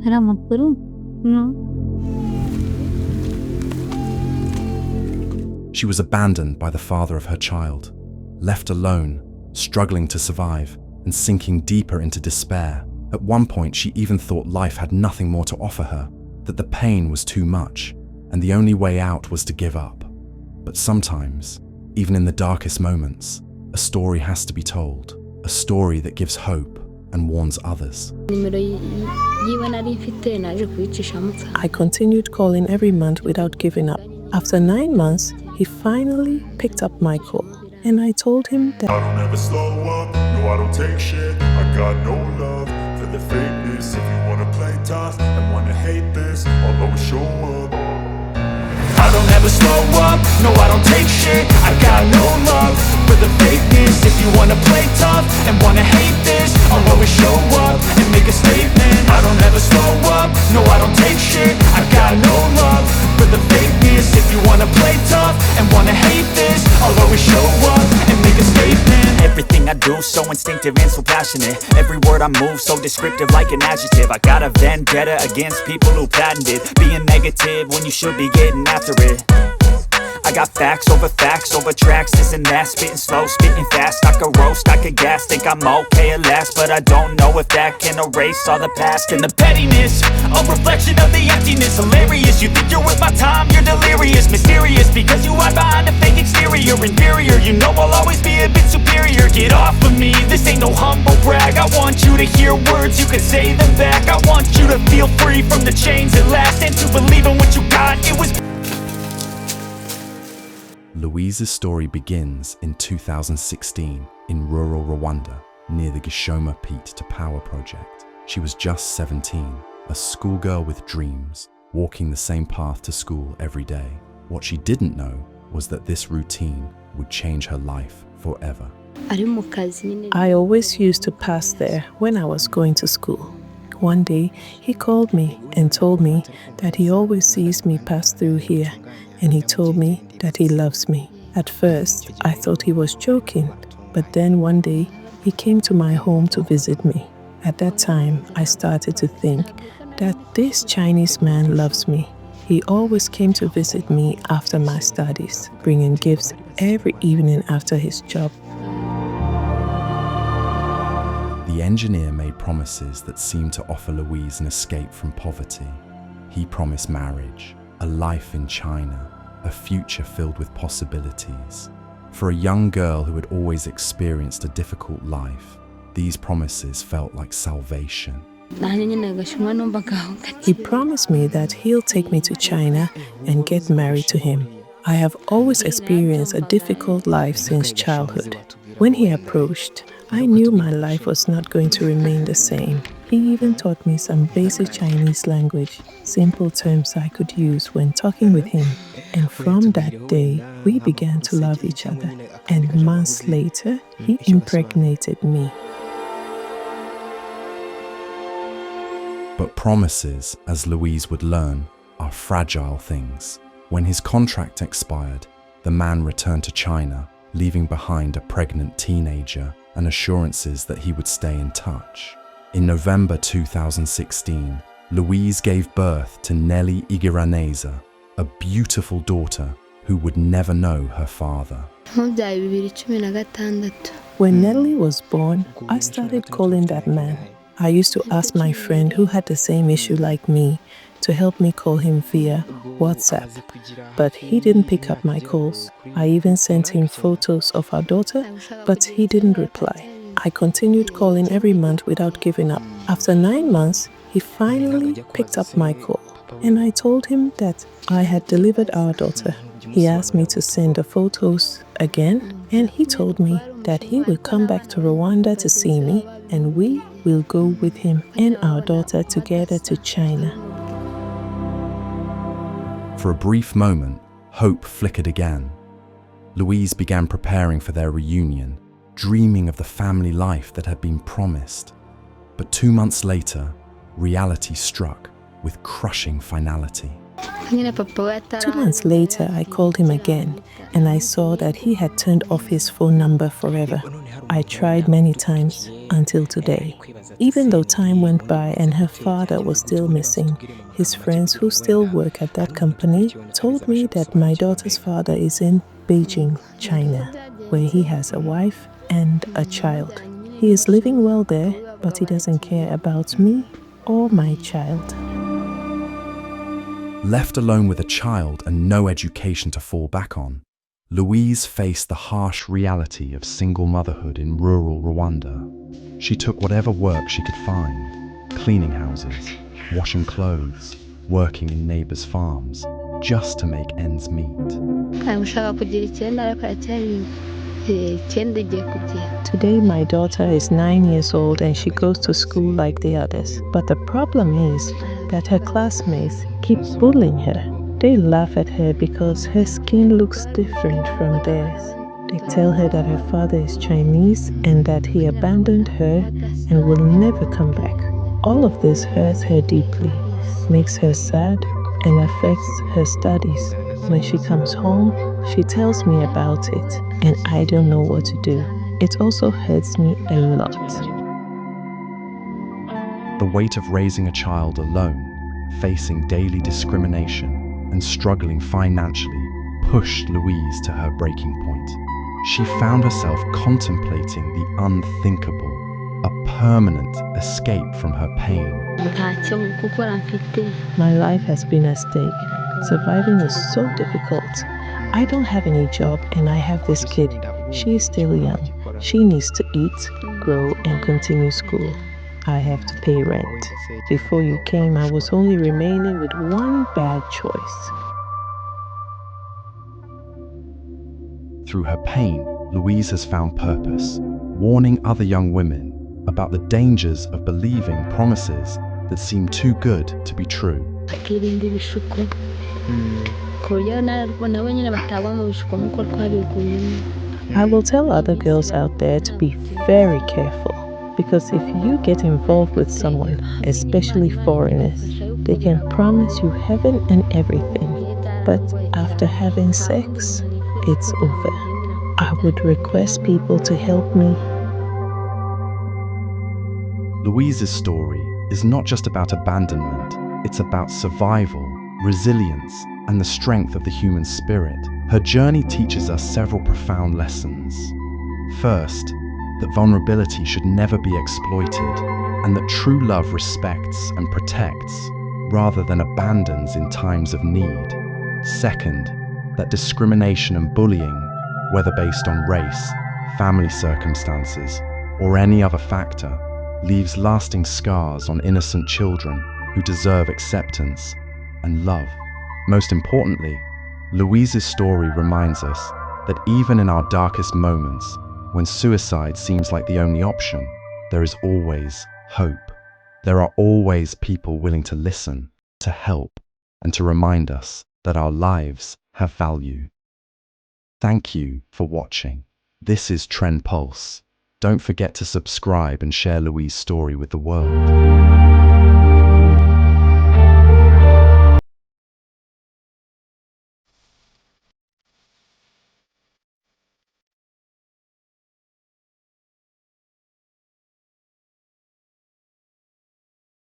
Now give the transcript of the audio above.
hari amakuru no. She was abandoned by the father of her child, left alone, struggling to survive, and sinking deeper into despair. At one point, she even thought life had nothing more to offer her, that the pain was too much, and the only way out was to give up. But sometimes, even in the darkest moments, a story has to be told, a story that gives hope and warns others. I continued calling every month without giving up. After 9 months, he finally picked up my call, and I told him that I don't ever slow up, no I don't take shit. I got no love for the fakeness. If you wanna play tough and wanna hate this, I'll always show up. I don't ever slow up, no I don't take shit. I got no love for the fakeness. If you wanna play tough and wanna hate this, I'll always show up and make a statement. I don't ever slow up, no I don't take shit. I got no love for the fakeness. If you wanna play tough and wanna hate this, I'll always show up and make a statement. Everything I do so instinctive and so passionate. Every word I move so descriptive like an adjective. I got a vendetta against people who patented being negative when you should be getting after it. I got facts over tracks, this and that. Spitting slow, spitting fast. I could roast, I could gas. Think I'm okay at last, but I don't know if that can erase all the past. And the pettiness, a reflection of the emptiness. Hilarious, you think you're worth my time, you're delirious. Mysterious, because you hide behind a fake exterior. Inferior, you know I'll always be a bit superior. Get off of me, this ain't no humble brag. I want you to hear words, you can say them back. I want you to feel free from the chains at last, and to believe in what you got. It was Louise's story begins in 2016 in rural Rwanda, near the Gishoma Peat to Power project. She was just 17, a schoolgirl with dreams, walking the same path to school every day. What she didn't know was that this routine would change her life forever. I always used to pass there when I was going to school. One day, he called me and told me that he always sees me pass through here, and he told me that he loves me. At first, I thought he was joking, but then one day, he came to my home to visit me. At that time, I started to think that this Chinese man loves me. He always came to visit me after my studies, bringing gifts every evening after his job. The engineer made promises that seemed to offer Louise an escape from poverty. He promised marriage, a life in China, a future filled with possibilities. For a young girl who had always experienced a difficult life, these promises felt like salvation. He promised me that he'll take me to China and get married to him. I have always experienced a difficult life since childhood. When he approached, I knew my life was not going to remain the same. He even taught me some basic Chinese language, simple terms I could use when talking with him. And from that day, we began to love each other. And months later, he impregnated me. But promises, as Louise would learn, are fragile things. When his contract expired, the man returned to China, leaving behind a pregnant teenager and assurances that he would stay in touch. In November 2016, Louise gave birth to Nelly Igiraneza, a beautiful daughter who would never know her father. When Nelly was born, I started calling that man. I used to ask my friend who had the same issue like me to help me call him via WhatsApp, but he didn't pick up my calls. I even sent him photos of our daughter, but he didn't reply. I continued calling every month without giving up. After 9 months, he finally picked up my call, and I told him that I had delivered our daughter. He asked me to send the photos again, and he told me that he will come back to Rwanda to see me, and we will go with him and our daughter together to China. For a brief moment, hope flickered again. Louise began preparing for their reunion, dreaming of the family life that had been promised. But 2 months later, reality struck with crushing finality. 2 months later, I called him again and I saw that he had turned off his phone number forever. I tried many times until today. Even though time went by and her father was still missing, his friends who still work at that company told me that my daughter's father is in Beijing, China, where he has a wife and a child. He is living well there, but he doesn't care about me or my child. Left alone with a child and no education to fall back on, Louise faced the harsh reality of single motherhood in rural Rwanda. She took whatever work she could find, cleaning houses, washing clothes, working in neighbors' farms, just to make ends meet. Today, my daughter is 9 years old and she goes to school like the others. But the problem is that her classmates keep bullying her. They laugh at her because her skin looks different from theirs. They tell her that her father is Chinese and that he abandoned her and will never come back. All of this hurts her deeply, makes her sad, and affects her studies. When she comes home, she tells me about it, and I don't know what to do. It also hurts me a lot. The weight of raising a child alone, facing daily discrimination, and struggling financially pushed Louise to her breaking point. She found herself contemplating the unthinkable, a permanent escape from her pain. My life has been at stake. Surviving is so difficult. I don't have any job and I have this kid. She is still young. She needs to eat, grow, and continue school. I have to pay rent. Before you came, I was only remaining with one bad choice. Through her pain, Louise has found purpose, warning other young women about the dangers of believing promises that seem too good to be true. I will tell other girls out there to be very careful, because if you get involved with someone, especially foreigners, they can promise you heaven and everything, but after having sex, it's over. I would request people to help me. Louise's story is not just about abandonment, it's about survival, resilience, and the strength of the human spirit. Her journey teaches us several profound lessons. First, that vulnerability should never be exploited, and that true love respects and protects rather than abandons in times of need. Second, that discrimination and bullying, whether based on race, family circumstances, or any other factor, leaves lasting scars on innocent children who deserve acceptance and love. Most importantly, Louise's story reminds us that even in our darkest moments, when suicide seems like the only option, there is always hope. There are always people willing to listen, to help, and to remind us that our lives have value. Thank you for watching. This is Trend Pulse. Don't forget to subscribe and share Louise's story with the world.